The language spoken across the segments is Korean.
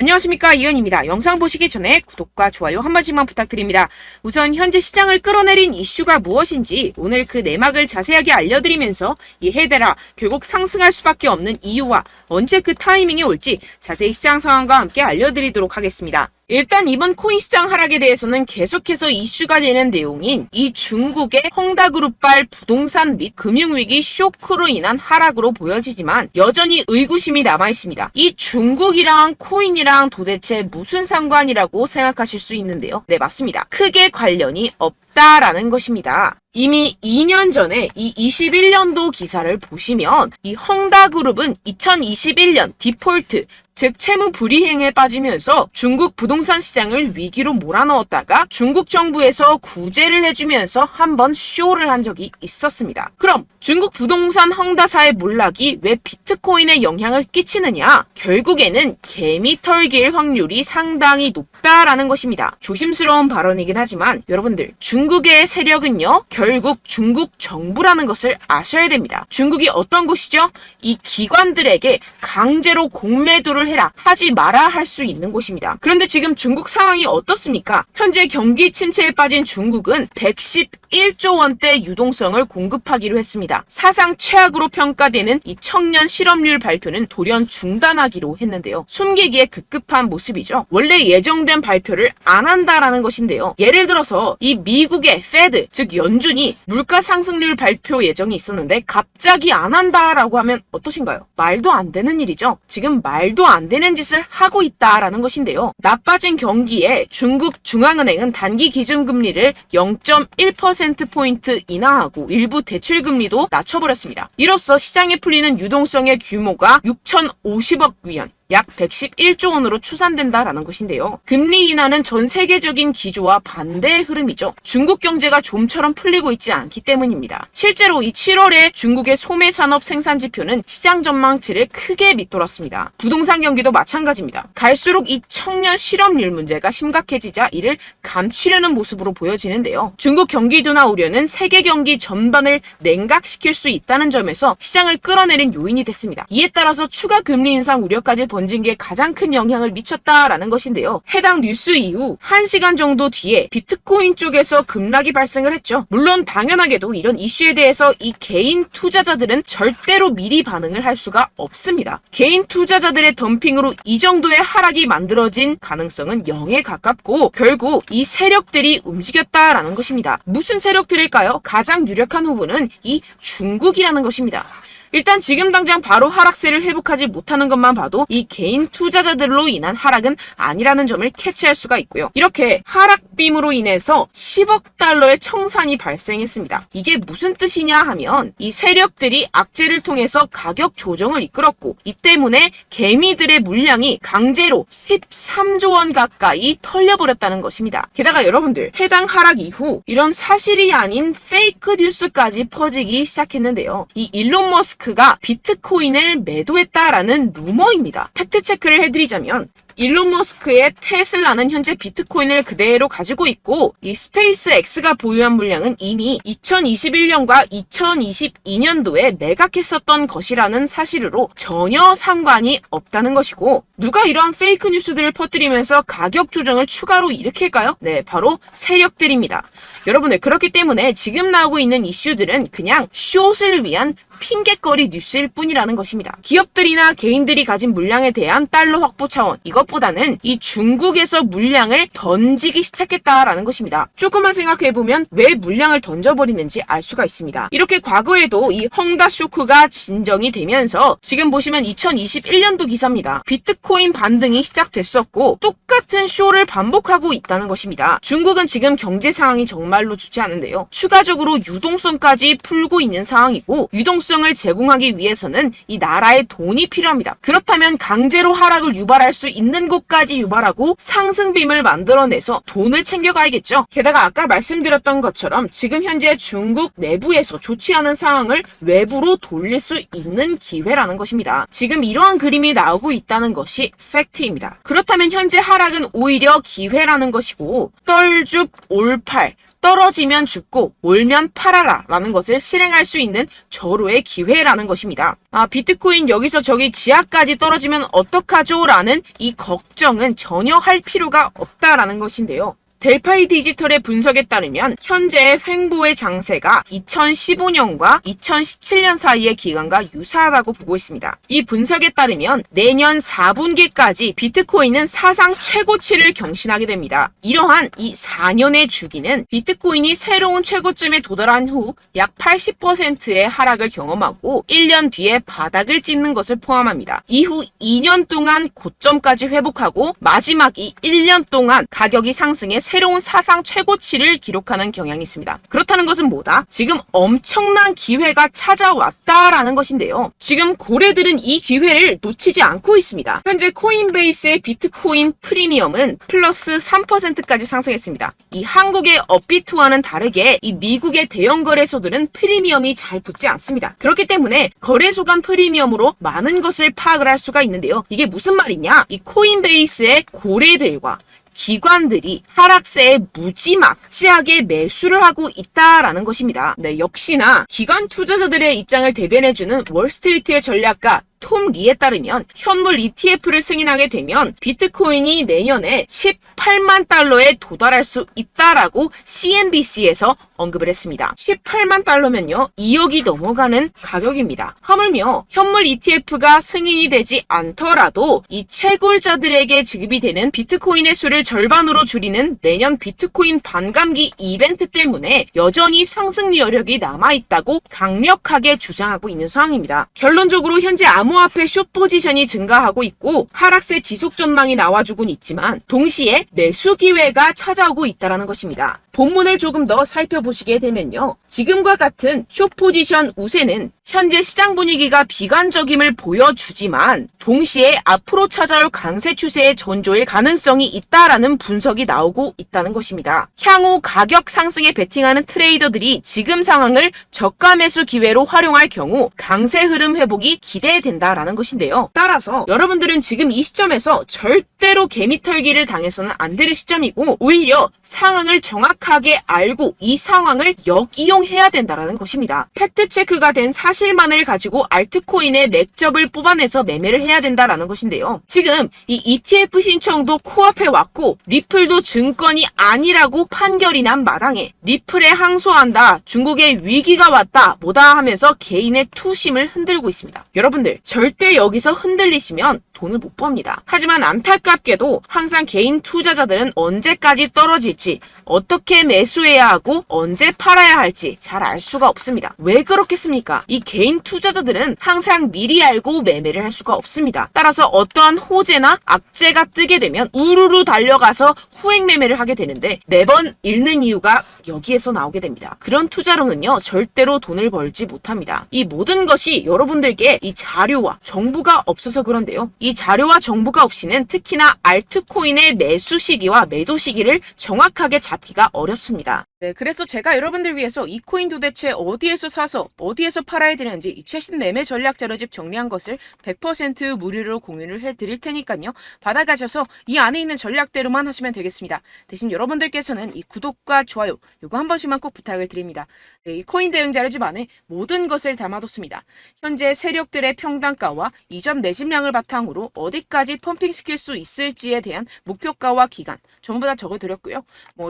안녕하십니까, 이은입니다. 영상 보시기 전에 구독과 좋아요 한 번씩만 부탁드립니다. 우선 현재 시장을 끌어내린 이슈가 무엇인지 오늘 그 내막을 자세하게 알려드리면서 이 헤데라 결국 상승할 수밖에 없는 이유와 언제 그 타이밍이 올지 자세히 시장 상황과 함께 알려드리도록 하겠습니다. 일단 이번 코인 시장 하락에 대해서는 계속해서 이슈가 되는 내용인 이 중국의 헝다그룹발 부동산 및 금융위기 쇼크로 인한 하락으로 보여지지만 여전히 의구심이 남아있습니다. 이 중국이랑 코인이랑 도대체 무슨 상관이라고 생각하실 수 있는데요. 네, 맞습니다. 크게 관련이 없다라는 것입니다. 이미 2년 전에 이 21년도 기사를 보시면 이 헝다그룹은 2021년 디폴트 즉 채무 불이행에 빠지면서 중국 부동산 시장을 위기로 몰아넣었다가 중국 정부에서 구제를 해주면서 한번 쇼를 한 적이 있었습니다. 그럼 중국 부동산 헝다사의 몰락이 왜 비트코인에 영향을 끼치느냐? 결국에는 개미 털길 확률이 상당히 높다라는 것입니다. 조심스러운 발언이긴 하지만 여러분들 중국의 세력은요 결국 중국 정부라는 것을 아셔야 됩니다. 중국이 어떤 곳이죠? 이 기관들에게 강제로 공매도를 해라, 하지 마라 할 수 있는 곳입니다. 그런데 지금 중국 상황이 어떻습니까? 현재 경기 침체에 빠진 중국은 111조 원대 유동성을 공급하기로 했습니다. 사상 최악으로 평가되는 이 청년 실업률 발표는 돌연 중단하기로 했는데요. 숨기기에 급급한 모습이죠. 원래 예정된 발표를 안 한다라는 것인데요. 예를 들어서 이 미국의 페드, 즉 연준이 물가 상승률 발표 예정이 있었는데 갑자기 안 한다라고 하면 어떠신가요? 말도 안 되는 일이죠. 지금 말도 안 되는 짓을 하고 있다라는 것인데요. 나빠진 경기에 중국 중앙은행은 단기 기준금리를 0.1%포인트 인하하고 일부 대출금리도 낮춰버렸습니다. 이로써 시장에 풀리는 유동성의 규모가 6,050억 위안, 약 111조 원으로 추산된다라는 것인데요. 금리 인하는 전 세계적인 기조와 반대의 흐름이죠. 중국 경제가 좀처럼 풀리고 있지 않기 때문입니다. 실제로 이 7월에 중국의 소매 산업 생산 지표는 시장 전망치를 크게 밑돌았습니다. 부동산 경기도 마찬가지입니다. 갈수록 이 청년 실업률 문제가 심각해지자 이를 감추려는 모습으로 보여지는데요. 중국 경기 둔화 우려는 세계 경기 전반을 냉각시킬 수 있다는 점에서 시장을 끌어내린 요인이 됐습니다. 이에 따라서 추가 금리 인상 우려까지 번진 게 가장 큰 영향을 미쳤다라는 것인데요. 해당 뉴스 이후 1시간 정도 뒤에 비트코인 쪽에서 급락이 발생을 했죠. 물론 당연하게도 이런 이슈에 대해서 이 개인 투자자들은 절대로 미리 반응을 할 수가 없습니다. 개인 투자자들의 덤핑으로 이 정도의 하락이 만들어진 가능성은 0에 가깝고 결국 이 세력들이 움직였다라는 것입니다. 무슨 세력들일까요? 가장 유력한 후보는 이 중국이라는 것입니다. 일단 지금 당장 바로 하락세를 회복하지 못하는 것만 봐도 이 개인 투자자들로 인한 하락은 아니라는 점을 캐치할 수가 있고요. 이렇게 하락빔으로 인해서 10억 달러의 청산이 발생했습니다. 이게 무슨 뜻이냐 하면 이 세력들이 악재를 통해서 가격 조정을 이끌었고 이 때문에 개미들의 물량이 강제로 13조 원 가까이 털려버렸다는 것입니다. 게다가 여러분들 해당 하락 이후 이런 사실이 아닌 페이크 뉴스까지 퍼지기 시작했는데요. 이 일론 머스크가 비트코인을 매도했다라는 루머입니다. 팩트체크를 해드리자면 일론 머스크의 테슬라는 현재 비트코인을 그대로 가지고 있고 이 스페이스X가 보유한 물량은 이미 2021년과 2022년도에 매각했었던 것이라는 사실으로 전혀 상관이 없다는 것이고 누가 이러한 페이크 뉴스들을 퍼뜨리면서 가격 조정을 추가로 일으킬까요? 네, 바로 세력들입니다. 여러분들 그렇기 때문에 지금 나오고 있는 이슈들은 그냥 숏을 위한 핑계거리 뉴스일 뿐이라는 것입니다. 기업들이나 개인들이 가진 물량에 대한 달러 확보 차원 이것보다는 이 중국에서 물량을 던지기 시작했다라는 것입니다. 조금만 생각해보면 왜 물량을 던져버리는지 알 수가 있습니다. 이렇게 과거에도 이 헝다 쇼크가 진정이 되면서 지금 보시면 2021년도 기사입니다. 비트코인 반등이 시작됐었고 똑같은 쇼를 반복하고 있다는 것입니다. 중국은 지금 경제 상황이 정말로 좋지 않은데요. 추가적으로 유동성까지 풀고 있는 상황이고 유동성을 제공하기 위해서는 이 나라의 돈이 필요합니다. 그렇다면 강제로 하락을 유발할 수 있는 곳까지 유발하고 상승빔을 만들어내서 돈을 챙겨가야겠죠. 게다가 아까 말씀드렸던 것처럼 지금 현재 중국 내부에서 좋지 않은 상황을 외부로 돌릴 수 있는 기회라는 것입니다. 지금 이러한 그림이 나오고 있다는 것이 팩트입니다. 그렇다면 현재 하락은 오히려 기회라는 것이고 떨줍 올팔 떨어지면 죽고 올면 팔아라 라는 것을 실행할 수 있는 절호의 기회라는 것입니다. 비트코인 여기서 저기 지하까지 떨어지면 어떡하죠? 라는 이 걱정은 전혀 할 필요가 없다라는 것인데요. 델파이 디지털의 분석에 따르면 현재의 횡보의 장세가 2015년과 2017년 사이의 기간과 유사하다고 보고 있습니다. 이 분석에 따르면 내년 4분기까지 비트코인은 사상 최고치를 경신하게 됩니다. 이러한 이 4년의 주기는 비트코인이 새로운 최고점에 도달한 후 약 80%의 하락을 경험하고 1년 뒤에 바닥을 찍는 것을 포함합니다. 이후 2년 동안 고점까지 회복하고 마지막 이 1년 동안 가격이 상승해 새로운 사상 최고치를 기록하는 경향이 있습니다. 그렇다는 것은 뭐다? 지금 엄청난 기회가 찾아왔다라는 것인데요. 지금 고래들은 이 기회를 놓치지 않고 있습니다. 현재 코인베이스의 비트코인 프리미엄은 플러스 3%까지 상승했습니다. 이 한국의 업비트와는 다르게 이 미국의 대형 거래소들은 프리미엄이 잘 붙지 않습니다. 그렇기 때문에 거래소 간 프리미엄으로 많은 것을 파악을 할 수가 있는데요. 이게 무슨 말이냐? 이 코인베이스의 고래들과 기관들이 하락세에 무지막지하게 매수를 하고 있다라는 것입니다. 네, 역시나 기관 투자자들의 입장을 대변해주는 월스트리트의 전략가 톰 리에 따르면 현물 ETF를 승인하게 되면 비트코인이 내년에 18만 달러에 도달할 수 있다라고 CNBC에서 언급을 했습니다. 18만 달러면요 2억이 넘어가는 가격입니다. 하물며 현물 ETF가 승인이 되지 않더라도 이 채굴자들에게 지급이 되는 비트코인의 수를 절반으로 줄이는 내년 비트코인 반감기 이벤트 때문에 여전히 상승 여력이 남아있다고 강력하게 주장하고 있는 상황입니다. 결론적으로 현재 암호화폐 숏 포지션이 증가하고 있고 하락세 지속 전망이 나와주곤 있지만 동시에 매수 기회가 찾아오고 있다는 것입니다. 본문을 조금 더 살펴보시게 되면요. 지금과 같은 숏 포지션 우세는 현재 시장 분위기가 비관적임을 보여주지만 동시에 앞으로 찾아올 강세 추세의 전조일 가능성이 있다라는 분석이 나오고 있다는 것입니다. 향후 가격 상승에 베팅하는 트레이더들이 지금 상황을 저가 매수 기회로 활용할 경우 강세 흐름 회복이 기대된다라는 것인데요. 따라서 여러분들은 지금 이 시점에서 절대로 개미털기를 당해서는 안 될 시점이고 오히려 상황을 정확하게 알고 이 상황을 역이용해야 된다라는 것입니다. 팩트체크가 된 사실만을 가지고 알트코인의 맥접을 뽑아내서 매매를 해야 된다라는 것인데요. 지금 이 ETF 신청도 코앞에 왔고 리플도 증권이 아니라고 판결이 난 마당에 리플에 항소한다, 중국의 위기가 왔다, 뭐다 하면서 개인의 투심을 흔들고 있습니다. 여러분들 절대 여기서 흔들리시면 돈을 못 법니다. 하지만 안타깝게도 항상 개인 투자자들은 언제까지 떨어질지, 어떻게 매수해야 하고 언제 팔아야 할지 잘 알 수가 없습니다. 왜 그렇겠습니까? 이 개인 투자자들은 항상 미리 알고 매매를 할 수가 없습니다. 따라서 어떠한 호재나 악재가 뜨게 되면 우르르 달려가서 후행 매매를 하게 되는데 매번 잃는 이유가 여기에서 나오게 됩니다. 그런 투자로는요 절대로 돈을 벌지 못합니다. 이 모든 것이 여러분들께 이 자료와 정보가 없어서 그런데요. 이 자료와 정보가 없이는 특히나 알트코인의 매수 시기와 매도 시기를 정확하게 잡기가 어렵습니다. 네, 그래서 제가 여러분들 위해서 이 코인 도대체 어디에서 사서 어디에서 팔아야 되는지 이 최신 매매 전략 자료집 정리한 것을 100% 무료로 공유를 해드릴 테니까요. 받아가셔서 이 안에 있는 전략대로만 하시면 되겠습니다. 대신 여러분들께서는 이 구독과 좋아요 요거 한 번씩만 꼭 부탁을 드립니다. 네, 이 코인 대응 자료집 안에 모든 것을 담아뒀습니다. 현재 세력들의 평단가와 이점 내집량을 바탕으로 어디까지 펌핑시킬 수 있을지에 대한 목표가와 기간 전부 다 적어드렸고요.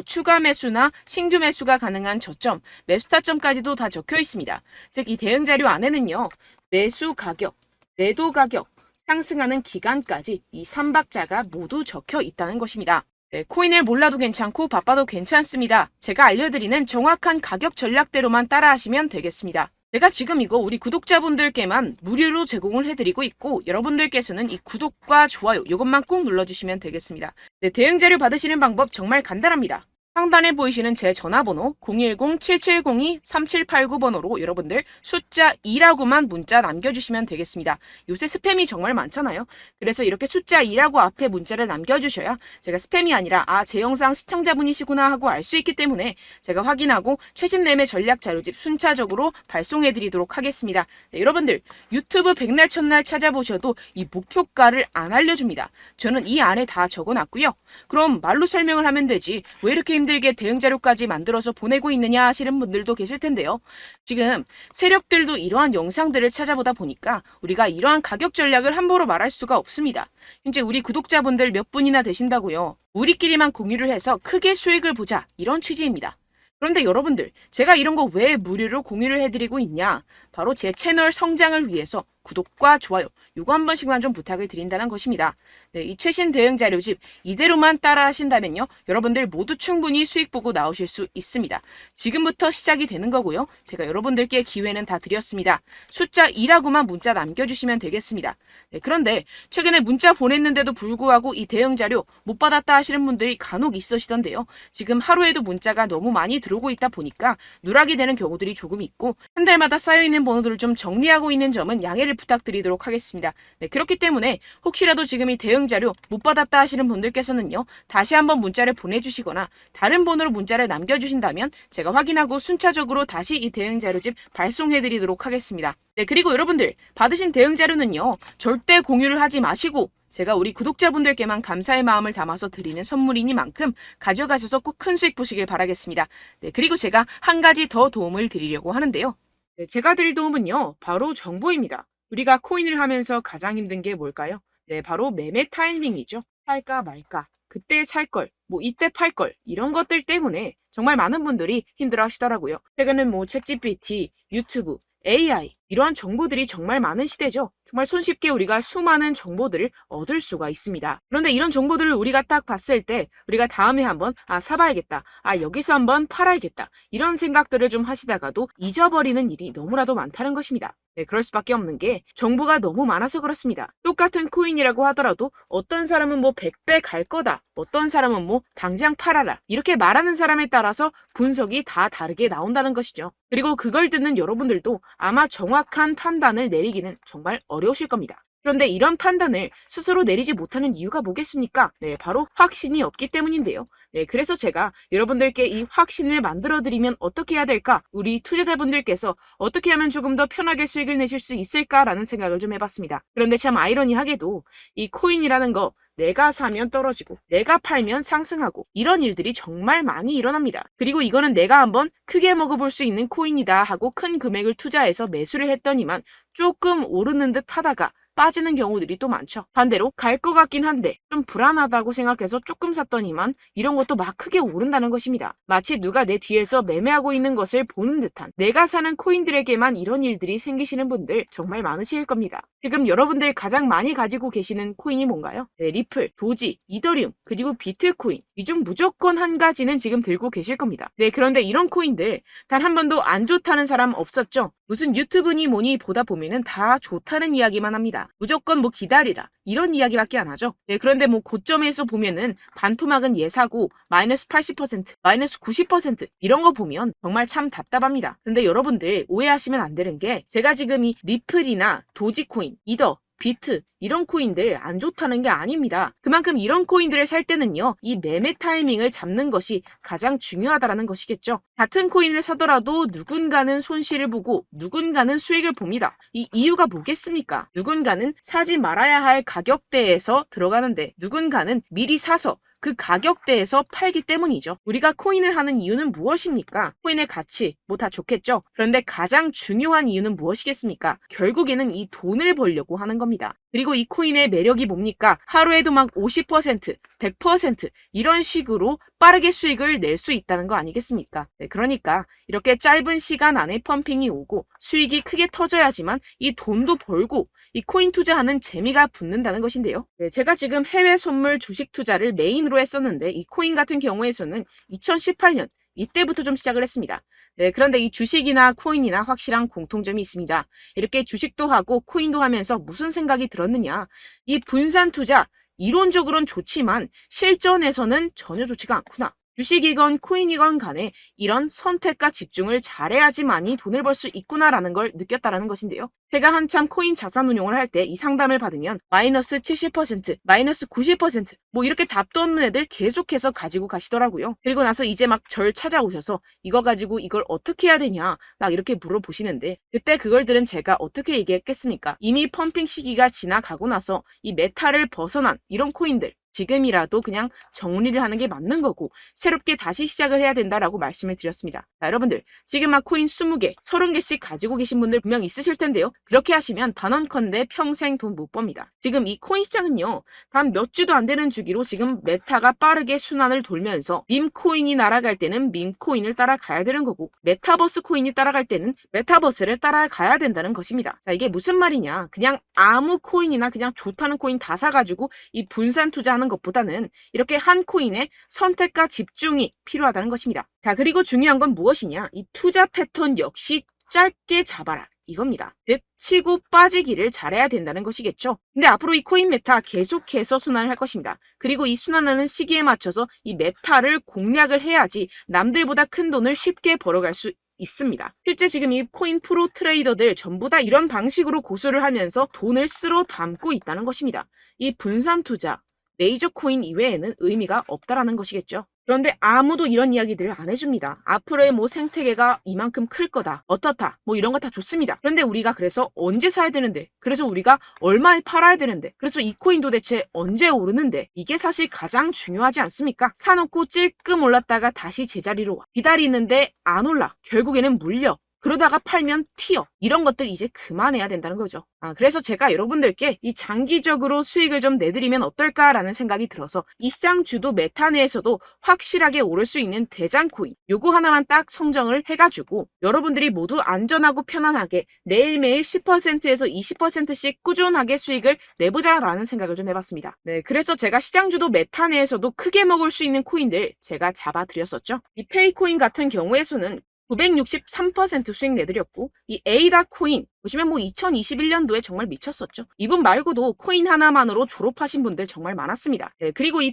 추가 매수나 신규 매수가 가능한 저점, 매수 타점까지도 다 적혀 있습니다. 즉 이 대응 자료 안에는요. 매수 가격, 매도 가격, 상승하는 기간까지 이 3박자가 모두 적혀 있다는 것입니다. 네, 코인을 몰라도 괜찮고 바빠도 괜찮습니다. 제가 알려드리는 정확한 가격 전략대로만 따라하시면 되겠습니다. 제가 지금 이거 우리 구독자분들께만 무료로 제공을 해드리고 있고 여러분들께서는 이 구독과 좋아요 이것만 꼭 눌러주시면 되겠습니다. 네, 대응 자료 받으시는 방법 정말 간단합니다. 상단에 보이시는 제 전화번호 010-7702-3789번호로 여러분들 숫자 2라고만 문자 남겨주시면 되겠습니다. 요새 스팸이 정말 많잖아요. 그래서 이렇게 숫자 2라고 앞에 문자를 남겨주셔야 제가 스팸이 아니라 제 영상 시청자분이시구나 하고 알 수 있기 때문에 제가 확인하고 최신 매매 전략 자료집 순차적으로 발송해드리도록 하겠습니다. 네, 여러분들 유튜브 백날 첫날 찾아보셔도 이 목표가를 안 알려줍니다. 저는 이 안에 다 적어놨고요. 그럼 말로 설명을 하면 되지 왜 이렇게 힘들게 대응 자료까지 만들어서 보내고 있느냐 하시는 분들도 계실 텐데요. 지금 세력들도 이러한 영상들을 찾아보다 보니까 우리가 이러한 가격 전략을 함부로 말할 수가 없습니다. 현재 우리 구독자분들 몇 분이나 되신다고요. 우리끼리만 공유를 해서 크게 수익을 보자, 이런 취지입니다. 그런데 여러분들, 제가 이런 거 왜 무료로 공유를 해드리고 있냐? 바로 제 채널 성장을 위해서 구독과 좋아요, 요거 한 번씩만 좀 부탁을 드린다는 것입니다. 네, 이 최신 대응 자료집 이대로만 따라 하신다면요, 여러분들 모두 충분히 수익 보고 나오실 수 있습니다. 지금부터 시작이 되는 거고요. 제가 여러분들께 기회는 다 드렸습니다. 숫자 2라고만 문자 남겨주시면 되겠습니다. 네, 그런데 최근에 문자 보냈는데도 불구하고 이 대응 자료 못 받았다 하시는 분들이 간혹 있으시던데요. 지금 하루에도 문자가 너무 많이 들어오고 있다 보니까 누락이 되는 경우들이 조금 있고, 한 달마다 쌓여있는 번호들을 좀 정리하고 있는 점은 양해를 부탁드리도록 하겠습니다. 네, 그렇기 때문에 혹시라도 지금 이 대응 자료 못 받았다 하시는 분들께서는요, 다시 한번 문자를 보내주시거나 다른 번호로 문자를 남겨주신다면 제가 확인하고 순차적으로 다시 이 대응 자료집 발송해드리도록 하겠습니다. 네, 그리고 여러분들 받으신 대응 자료는요, 절대 공유를 하지 마시고 제가 우리 구독자분들께만 감사의 마음을 담아서 드리는 선물이니만큼 가져가셔서 꼭 큰 수익 보시길 바라겠습니다. 네, 그리고 제가 한 가지 더 도움을 드리려고 하는데요. 네, 제가 드릴 도움은요, 바로 정보입니다. 우리가 코인을 하면서 가장 힘든 게 뭘까요? 네, 바로 매매 타이밍이죠. 살까 말까, 그때 살 걸, 뭐 이때 팔 걸, 이런 것들 때문에 정말 많은 분들이 힘들어 하시더라고요. 최근은 뭐 챗GPT, 유튜브, AI, 이러한 정보들이 정말 많은 시대죠. 정말 손쉽게 우리가 수많은 정보들을 얻을 수가 있습니다. 그런데 이런 정보들을 우리가 딱 봤을 때 우리가 다음에 한번 사봐야겠다, 여기서 한번 팔아야겠다, 이런 생각들을 좀 하시다가도 잊어버리는 일이 너무나도 많다는 것입니다. 네, 그럴 수밖에 없는 게 정보가 너무 많아서 그렇습니다. 똑같은 코인이라고 하더라도 어떤 사람은 뭐 100배 갈 거다, 어떤 사람은 뭐 당장 팔아라, 이렇게 말하는 사람에 따라서 분석이 다 다르게 나온다는 것이죠. 그리고 그걸 듣는 여러분들도 아마 정확한 판단을 내리기는 정말 어려우실 겁니다. 그런데 이런 판단을 스스로 내리지 못하는 이유가 뭐겠습니까? 네, 바로 확신이 없기 때문인데요. 네, 그래서 제가 여러분들께 이 확신을 만들어드리면 어떻게 해야 될까? 우리 투자자분들께서 어떻게 하면 조금 더 편하게 수익을 내실 수 있을까라는 생각을 좀 해봤습니다. 그런데 참 아이러니하게도 이 코인이라는 거, 내가 사면 떨어지고 내가 팔면 상승하고, 이런 일들이 정말 많이 일어납니다. 그리고 이거는 내가 한번 크게 먹어볼 수 있는 코인이다 하고 큰 금액을 투자해서 매수를 했더니만 조금 오르는 듯 하다가 빠지는 경우들이 또 많죠. 반대로 갈 것 같긴 한데 좀 불안하다고 생각해서 조금 샀더니만 이런 것도 막 크게 오른다는 것입니다. 마치 누가 내 뒤에서 매매하고 있는 것을 보는 듯한, 내가 사는 코인들에게만 이런 일들이 생기시는 분들 정말 많으실 겁니다. 지금 여러분들 가장 많이 가지고 계시는 코인이 뭔가요? 네, 리플, 도지, 이더리움, 그리고 비트코인, 이 중 무조건 한 가지는 지금 들고 계실 겁니다. 네, 그런데 이런 코인들 단 한 번도 안 좋다는 사람 없었죠? 무슨 유튜브니 뭐니 보다 보면은 다 좋다는 이야기만 합니다. 무조건 뭐 기다리라, 이런 이야기밖에 안 하죠. 네, 그런데 뭐 고점에서 보면은 반토막은 예사고 마이너스 80%, 마이너스 90% 이런 거 보면 정말 참 답답합니다. 근데 여러분들 오해하시면 안 되는 게, 제가 지금 이 리플이나 도지코인, 이더, 비트, 이런 코인들 안 좋다는 게 아닙니다. 그만큼 이런 코인들을 살 때는요, 이 매매 타이밍을 잡는 것이 가장 중요하다는 것이겠죠. 같은 코인을 사더라도 누군가는 손실을 보고 누군가는 수익을 봅니다. 이 이유가 뭐겠습니까? 누군가는 사지 말아야 할 가격대에서 들어가는데 누군가는 미리 사서 그 가격대에서 팔기 때문이죠. 우리가 코인을 하는 이유는 무엇입니까? 코인의 가치, 뭐 다 좋겠죠. 그런데 가장 중요한 이유는 무엇이겠습니까? 결국에는 이 돈을 벌려고 하는 겁니다. 그리고 이 코인의 매력이 뭡니까? 하루에도 막 50%, 100% 이런 식으로 빠르게 수익을 낼 수 있다는 거 아니겠습니까? 네, 그러니까 이렇게 짧은 시간 안에 펌핑이 오고 수익이 크게 터져야지만 이 돈도 벌고 이 코인 투자하는 재미가 붙는다는 것인데요. 네, 제가 지금 해외 선물 주식 투자를 메인으로 했었는데 이 코인 같은 경우에서는 2018년 이때부터 좀 시작을 했습니다. 네, 그런데 이 주식이나 코인이나 확실한 공통점이 있습니다. 이렇게 주식도 하고 코인도 하면서 무슨 생각이 들었느냐? 이 분산 투자, 이론적으로는 좋지만 실전에서는 전혀 좋지가 않구나. 주식이건 코인이건 간에 이런 선택과 집중을 잘해야지만이 돈을 벌 수 있구나라는 걸 느꼈다라는 것인데요. 제가 한참 코인 자산 운용을 할 때 이 상담을 받으면 마이너스 70%, 마이너스 90% 뭐 이렇게 답도 없는 애들 계속해서 가지고 가시더라고요. 그리고 나서 이제 막 절 찾아오셔서 이거 가지고 이걸 어떻게 해야 되냐 막 이렇게 물어보시는데, 그때 그걸 들은 제가 어떻게 얘기했겠습니까? 이미 펌핑 시기가 지나가고 나서 이 메타를 벗어난 이런 코인들, 지금이라도 그냥 정리를 하는 게 맞는 거고 새롭게 다시 시작을 해야 된다라고 말씀을 드렸습니다. 자, 여러분들 지금 막 코인 20개, 30개씩 가지고 계신 분들 분명 있으실 텐데요. 그렇게 하시면 단언컨대 평생 돈 못 법니다. 지금 이 코인 시장은요. 단 몇 주도 안 되는 주기로 지금 메타가 빠르게 순환을 돌면서 밈코인이 날아갈 때는 밈코인을 따라가야 되는 거고 메타버스 코인이 따라갈 때는 메타버스를 따라가야 된다는 것입니다. 자, 이게 무슨 말이냐. 그냥 아무 코인이나 그냥 좋다는 코인 다 사가지고 이 분산 투자하는 것보다는 이렇게 한 코인에 선택과 집중이 필요하다는 것입니다. 자, 그리고 중요한 건 무엇이냐? 이 투자 패턴 역시 짧게 잡아라. 이겁니다. 즉 치고 빠지기를 잘해야 된다는 것이겠죠. 근데 앞으로 이 코인 메타 계속해서 순환을 할 것입니다. 그리고 이 순환하는 시기에 맞춰서 이 메타를 공략을 해야지 남들보다 큰 돈을 쉽게 벌어갈 수 있습니다. 실제 지금 이 코인 프로 트레이더들 전부 다 이런 방식으로 고수를 하면서 돈을 쓸어 담고 있다는 것입니다. 이 분산 투자, 메이저 코인 이외에는 의미가 없다라는 것이겠죠. 그런데 아무도 이런 이야기들을 안 해줍니다. 앞으로의 뭐 생태계가 이만큼 클 거다. 어떻다. 뭐 이런 거 다 좋습니다. 그런데 우리가 그래서 언제 사야 되는데? 그래서 우리가 얼마에 팔아야 되는데? 그래서 이 코인 도대체 언제 오르는데? 이게 사실 가장 중요하지 않습니까? 사놓고 찔끔 올랐다가 다시 제자리로 와. 기다리는데 안 올라. 결국에는 물려. 그러다가 팔면 튀어. 이런 것들 이제 그만해야 된다는 거죠. 그래서 제가 여러분들께 이 장기적으로 수익을 좀 내드리면 어떨까라는 생각이 들어서 이 시장 주도 메타 내에서도 확실하게 오를 수 있는 대장 코인 요거 하나만 딱 선정을 해가지고 여러분들이 모두 안전하고 편안하게 매일매일 10%에서 20%씩 꾸준하게 수익을 내보자라는 생각을 좀 해봤습니다. 네, 그래서 제가 시장 주도 메타 내에서도 크게 먹을 수 있는 코인들 제가 잡아드렸었죠. 이 페이코인 같은 경우에서는 963% 수익 내드렸고 이 에이다 코인 보시면 뭐 2021년도에 정말 미쳤었죠. 이분 말고도 코인 하나만으로 졸업하신 분들 정말 많았습니다. 네, 그리고 이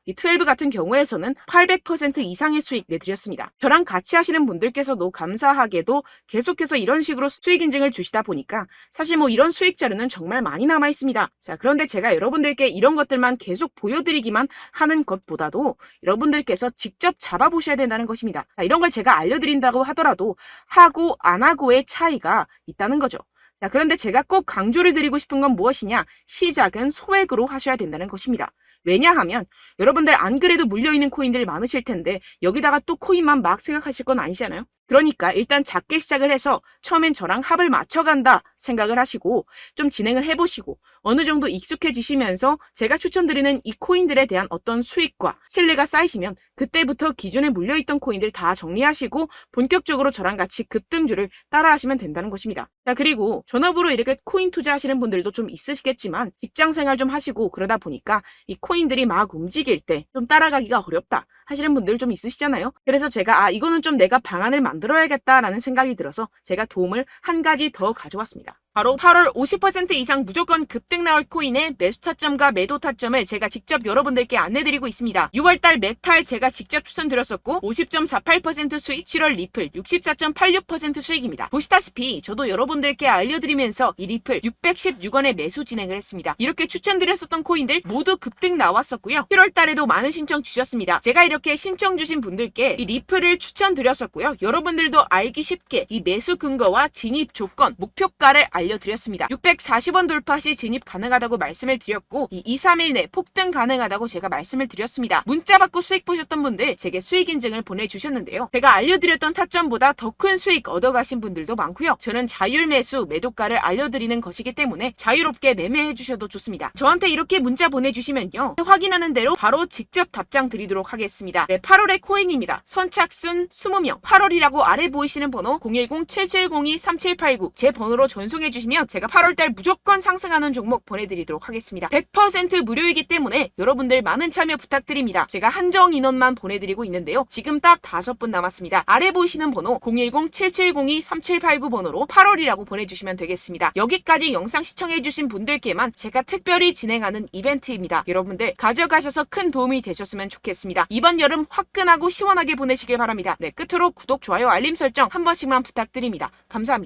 12 같은 경우에서는 800% 이상의 수익 내드렸습니다. 저랑 같이 하시는 분들께서도 감사하게도 계속해서 이런 식으로 수익 인증을 주시다 보니까 사실 뭐 이런 수익 자료는 정말 많이 남아 있습니다. 자, 그런데 제가 여러분들께 이런 것들만 계속 보여드리기만 하는 것보다도 여러분들께서 직접 잡아보셔야 된다는 것입니다. 자, 이런 걸 제가 알려드린다고 하더라도 하고 안 하고의 차이가 있다는 거죠. 자, 그런데 제가 꼭 강조를 드리고 싶은 건 무엇이냐? 시작은 소액으로 하셔야 된다는 것입니다. 왜냐하면 여러분들 안 그래도 물려있는 코인들이 많으실 텐데 여기다가 또 코인만 막 생각하실 건 아니잖아요. 그러니까 일단 작게 시작을 해서 처음엔 저랑 합을 맞춰간다 생각을 하시고 좀 진행을 해보시고 어느 정도 익숙해지시면서 제가 추천드리는 이 코인들에 대한 어떤 수익과 신뢰가 쌓이시면 그때부터 기존에 물려있던 코인들 다 정리하시고 본격적으로 저랑 같이 급등주를 따라하시면 된다는 것입니다. 자, 그리고 전업으로 이렇게 코인 투자하시는 분들도 좀 있으시겠지만 직장생활 좀 하시고 그러다 보니까 이 코인들이 막 움직일 때 좀 따라가기가 어렵다 하시는 분들 좀 있으시잖아요. 그래서 제가 이거는 좀 내가 방안을 만들어야겠다라는 생각이 들어서 제가 도움을 한 가지 더 가져왔습니다. 바로 8월 50% 이상 무조건 급등 나올 코인의 매수 타점과 매도 타점을 제가 직접 여러분들께 안내드리고 있습니다. 6월달 메탈 제가 직접 추천드렸었고 50.48% 수익, 7월 리플 64.86% 수익입니다. 보시다시피 저도 여러분들께 알려드리면서 이 리플 616원에 매수 진행을 했습니다. 이렇게 추천드렸었던 코인들 모두 급등 나왔었고요. 7월달에도 많은 신청 주셨습니다. 제가 이렇게 신청 주신 분들께 이 리플을 추천드렸었고요. 여러분들도 알기 쉽게 이 매수 근거와 진입 조건, 목표가를 알려드렸습니다. 640원 돌파 시 진입 가능하다고 말씀을 드렸고 이 2-3일 내 폭등 가능하다고 제가 말씀을 드렸습니다. 문자 받고 수익 보셨던 분들 제게 수익 인증을 보내주셨는데요. 제가 알려드렸던 타점보다 더 큰 수익 얻어가신 분들도 많고요. 저는 자율 매수 매도가를 알려드리는 것이기 때문에 자유롭게 매매해 주셔도 좋습니다. 저한테 이렇게 문자 보내주시면요. 확인하는 대로 바로 직접 답장 드리도록 하겠습니다. 네, 8월의 코인입니다. 선착순 20명 8월이라고 아래 보이시는 번호 010-7702-3789 제 번호로 전송해 주시면 제가 8월달 무조건 상승하는 종목 보내드리도록 하겠습니다. 100% 무료이기 때문에 여러분들 많은 참여 부탁드립니다. 제가 한정 인원만 보내드리고 있는데요. 지금 딱 5분 남았습니다. 아래 보이시는 번호 010-7702-3789 번호로 8월이라고 보내주시면 되겠습니다. 여기까지 영상 시청해주신 분들께만 제가 특별히 진행하는 이벤트입니다. 여러분들 가져가셔서 큰 도움이 되셨으면 좋겠습니다. 이번 여름 화끈하고 시원하게 보내시길 바랍니다. 네, 끝으로 구독, 좋아요, 알림 설정 한 번씩만 부탁드립니다. 감사합니다.